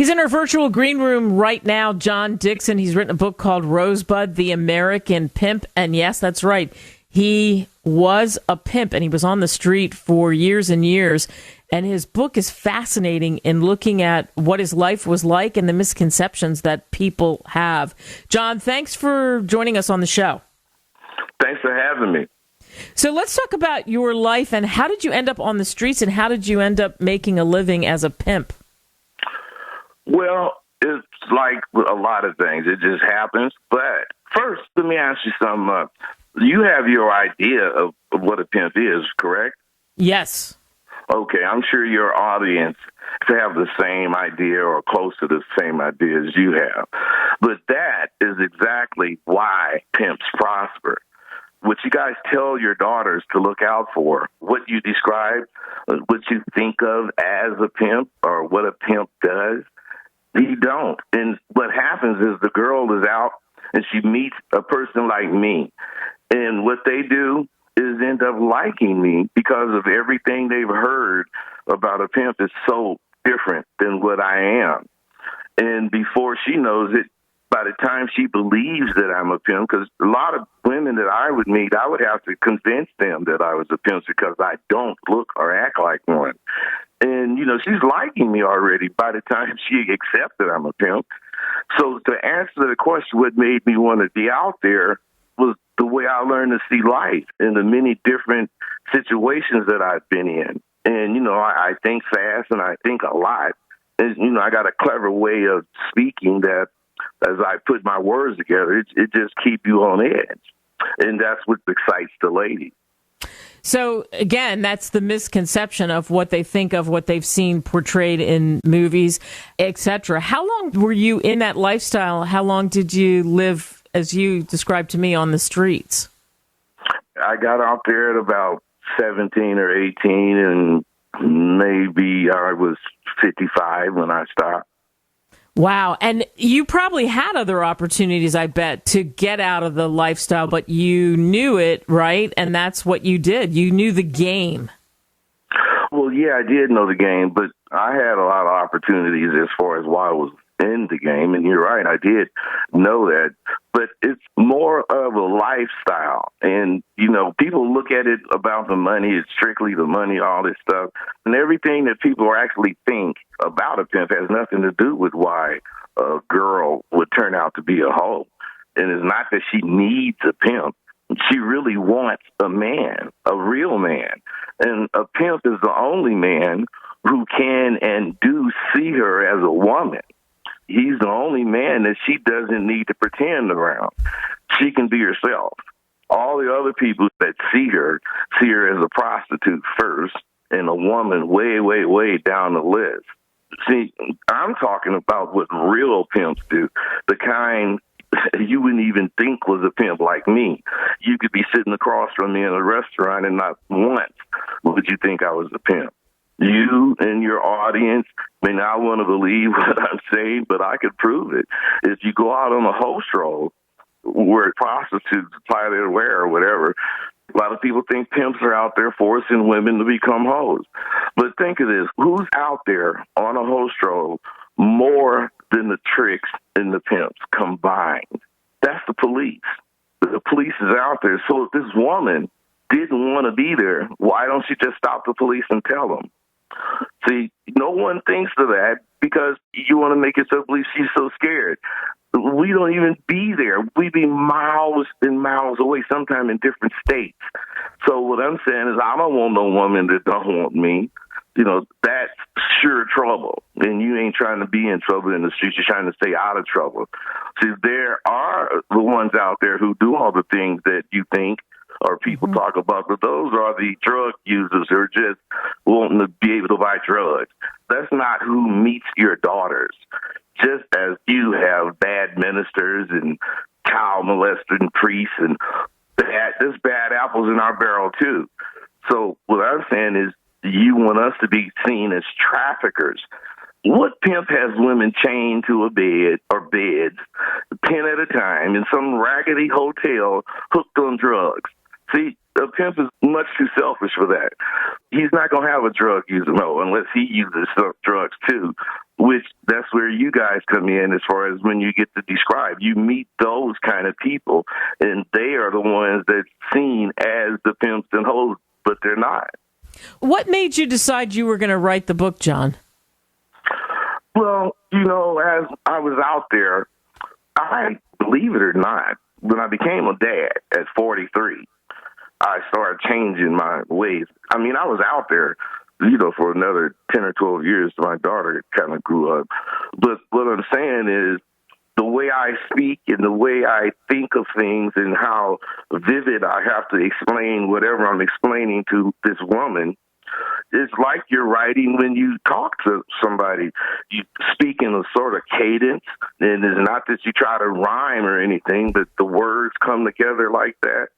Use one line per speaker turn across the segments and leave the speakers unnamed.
He's in our virtual green room right now, John Dickson. He's written a book called Rosebudd the American Pimp. And yes, that's right. He was a pimp, and he was on the street for years and years. And his book is fascinating in looking at what his life was like and the misconceptions that people have. John, thanks for joining us on the show.
Thanks for having me.
So let's talk about your life, and how did you end up on the streets, and how did you end up making a living as a pimp?
Well, it's like a lot of things. It just happens. But first, let me ask you something. You have your idea of what a pimp is, correct?
Yes.
Okay, I'm sure your audience have the same idea or close to the same idea as you have. But that is exactly why pimps prosper. What you guys tell your daughters to look out for, what you describe, what you think of as a pimp or what a pimp does, you don't. And what happens is the girl is out and she meets a person like me. And what they do is end up liking me because of everything they've heard about a pimp is so different than what I am. And before she knows it, by the time she believes that I'm a pimp, because a lot of women that I would meet, I would have to convince them that I was a pimp because I don't look or act like one. And, she's liking me already by the time she accepts that I'm a pimp. So to answer the question, what made me want to be out there was the way I learned to see life in the many different situations that I've been in. And, I think fast and I think a lot. And, I got a clever way of speaking that as I put my words together, it just keeps you on edge. And that's what excites the lady.
So, again, that's the misconception of what they think of what they've seen portrayed in movies, etc. How long were you in that lifestyle? How long did you live, as you described to me, on the streets?
I got out there at about 17 or 18, and maybe I was 55 when I stopped.
Wow. And you probably had other opportunities, I bet, to get out of the lifestyle, but you knew it, right? And that's what you did. You knew the game.
Well, yeah, I did know the game, but I had a lot of opportunities as far as while I was in the game. And you're right, I did know that. But it's more of a lifestyle. And, people look at it about the money. It's strictly the money, all this stuff. And everything that people actually think about a pimp has nothing to do with why a girl would turn out to be a hoe. And it's not that she needs a pimp. She really wants a man, a real man. And a pimp is the only man who can and do see her as a woman. He's the only man that she doesn't need to pretend around. She can be herself. All the other people that see her as a prostitute first and a woman way, way, way down the list. See, I'm talking about what real pimps do, the kind you wouldn't even think was a pimp like me. You could be sitting across from me in a restaurant and not once would you think I was a pimp. You and your audience may not want to believe what I'm saying, but I could prove it. If you go out on a host roll where prostitutes apply their wear or whatever, a lot of people think pimps are out there forcing women to become hoes. But think of this. Who's out there on a host roll more than the tricks and the pimps combined? That's the police. The police is out there. So if this woman didn't want to be there, why don't she just stop the police and tell them? See, no one thinks of that because you want to make yourself believe she's so scared. We don't even be there. We be miles and miles away, sometimes in different states. So what I'm saying is I don't want no woman that don't want me. That's sure trouble. And you ain't trying to be in trouble in the streets. You're trying to stay out of trouble. See, there are the ones out there who do all the things that you think or people talk about, but those are the drug users who are just wanting to be able to buy drugs. That's not who meets your daughters. Just as you have bad ministers and child molesting priests and there's bad apples in our barrel too. So what I'm saying is you want us to be seen as traffickers. What pimp has women chained to a bed or beds, 10 at a time, in some raggedy hotel hooked on drugs? See, a pimp is much too selfish for that. He's not going to have a drug user, no, unless he uses drugs too. which that's where you guys come in as far as when you get to describe. You meet those kind of people, and they are the ones that's seen as the pimps and hoes, but they're not.
What made you decide you were going to write the book, John?
Well, as I was out there, I, believe it or not, when I became a dad at 43, I started changing my ways. I mean, I was out there, for another 10 or 12 years. My daughter kind of grew up. But what I'm saying is the way I speak and the way I think of things and how vivid I have to explain whatever I'm explaining to this woman, it's like you're writing when you talk to somebody. You speak in a sort of cadence, and it's not that you try to rhyme or anything, but the words come together like that.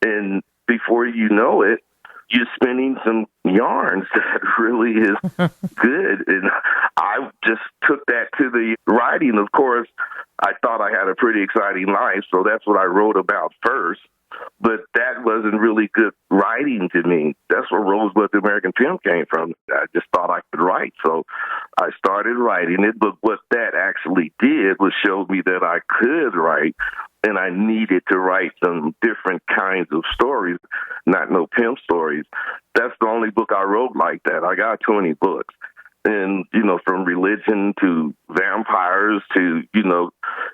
And before you know it, you're spinning some yarns that really is good. And I just took that to the writing. Of course, I thought I had a pretty exciting life, so that's what I wrote about first. But that wasn't really good writing to me. That's where Rosebudd the American Pimp came from. I just thought I could write, so I started writing it. But what that actually did was show me that I could write, and I needed to write some different kinds of stories, not no pimp stories. That's the only book I wrote like that. I got 20 books. And, from religion to vampires to,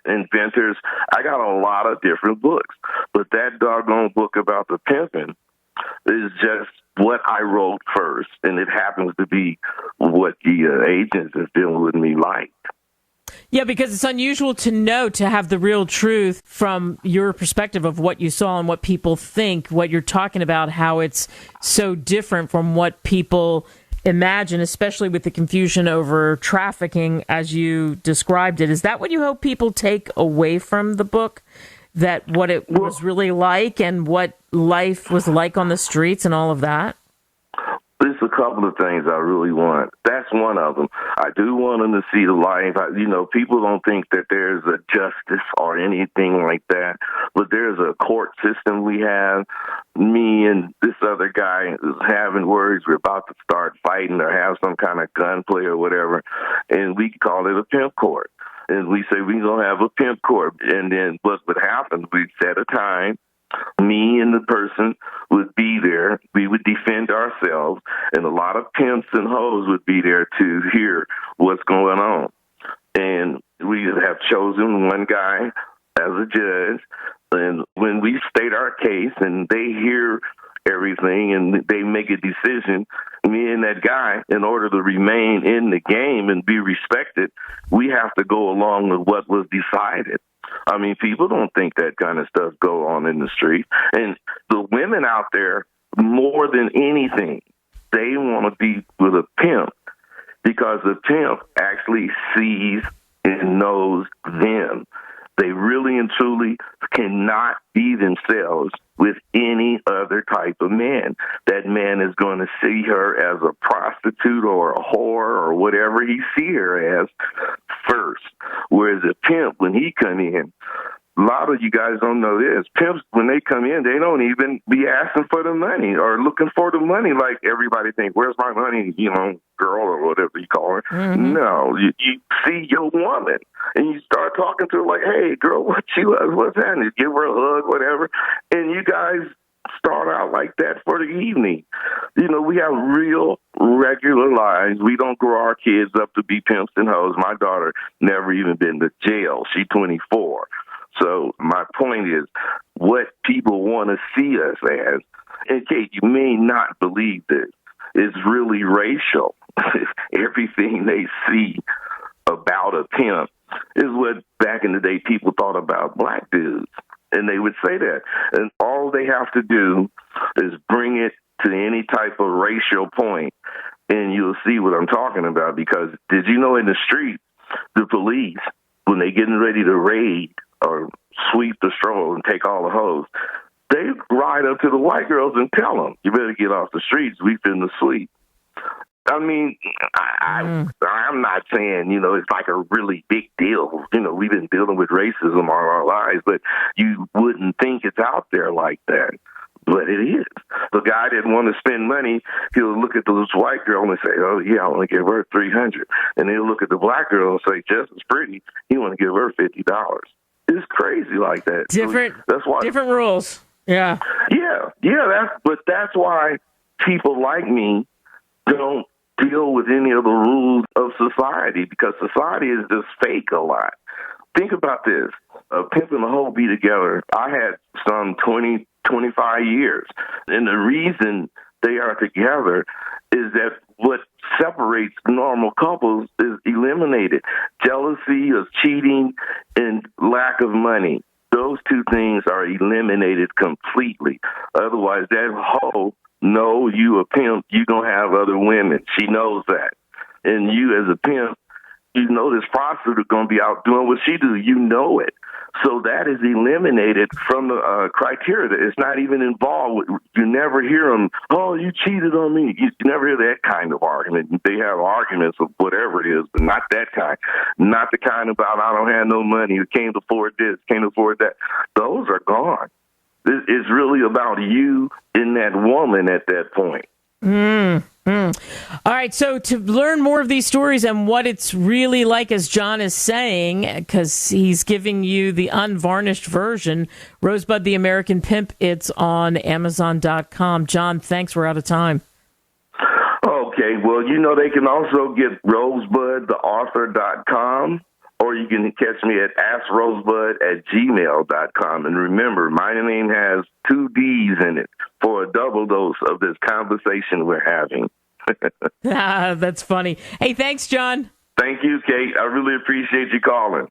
inventors, I got a lot of different books. But that doggone book about the pimping is just what I wrote first. And it happens to be what the agents that's dealing with me liked.
Yeah, because it's unusual to have the real truth from your perspective of what you saw and what people think, what you're talking about, how it's so different from what people imagine, especially with the confusion over trafficking as you described it. Is that what you hope people take away from the book? That what it was really like and what life was like on the streets and all of that?
There's a couple of things I really want. That's one of them. I do want them to see the life. People don't think that there's a justice or anything like that, but there's a court system we have. Me and this other guy is having words. We're about to start fighting or have some kind of gunplay or whatever, and we call it a pimp court. And we say we're going to have a pimp court. And then what would happen, we'd set a time. Me and the person would be there. We would defend ourselves, and a lot of pimps and hoes would be there to hear what's going on. And we have chosen one guy as a judge, and when we state our case and they hear everything and they make a decision, me and that guy, in order to remain in the game and be respected, we have to go along with what was decided. I mean, people don't think that kind of stuff go on in the street. And the women out there, more than anything, they want to be with a pimp because the pimp actually sees and knows them. They really and truly cannot be themselves with any other type of man. That man is going to see her as a prostitute or a whore or whatever he see her as first. Whereas a pimp, when he come in, a lot of you guys don't know this. Pimps, when they come in, they don't even be asking for the money or looking for the money like everybody thinks, where's my money, girl or whatever you call her. Mm-hmm. No, you see your woman and you start talking to her like, hey, girl, what's that? And you give her a hug, whatever. And you guys start out like that for the evening. We have real, regular lives. We don't grow our kids up to be pimps and hoes. My daughter never even been to jail. She's 24. So my point is what people want to see us as, and Kate, you may not believe this, is really racial. Everything they see about a pimp is what back in the day people thought about black dudes. And they would say that. And all they have to do is bring it to any type of racial point, and you'll see what I'm talking about. Because did you know in the street, the police, when they getting ready to raid or sweep the stroll and take all the hoes, they ride up to the white girls and tell them, you better get off the streets, we finna sweep. I mean, I'm not saying, it's like a really big deal. We've been dealing with racism all our lives, but you wouldn't think it's out there like that. But it is. The guy didn't want to spend money. He'll look at this white girl and say, "Oh yeah, I want to give her $300." And he'll look at the black girl and say, "Just as pretty." He want to give her $50. It's crazy like that. That's why
different rules. Yeah.
Yeah. That's why people like me don't deal with any of the rules of society, because society is just fake a lot. Think about this. A pimp and a hoe be together. I had some 20, 25 years. And the reason they are together is that what separates normal couples is eliminated. Jealousy, of cheating, and lack of money. Those two things are eliminated completely. Otherwise, that hoe, no, you a pimp, you going to have other women. She knows that. And you as a pimp, you know this prostitute is going to be out doing what she do. You know it. So that is eliminated from the criteria. It's not even involved. You never hear them, "Oh, you cheated on me." You never hear that kind of argument. They have arguments of whatever it is, but not that kind. Not the kind about, "I don't have no money. You can't afford this, can't afford that." Those are gone. It's really about you and that woman at that point.
All right, so to learn more of these stories and what it's really like, as John is saying, because he's giving you the unvarnished version, Rosebud the American Pimp, it's on Amazon.com. John, thanks. We're out of time.
Okay, well, they can also get RosebudTheAuthor.com, or you can catch me at AskRosebud@gmail.com. And remember, my name has 2 D's in it for a double dose of this conversation we're having.
That's funny. Hey, thanks, John.
Thank you, Kate. I really appreciate you calling.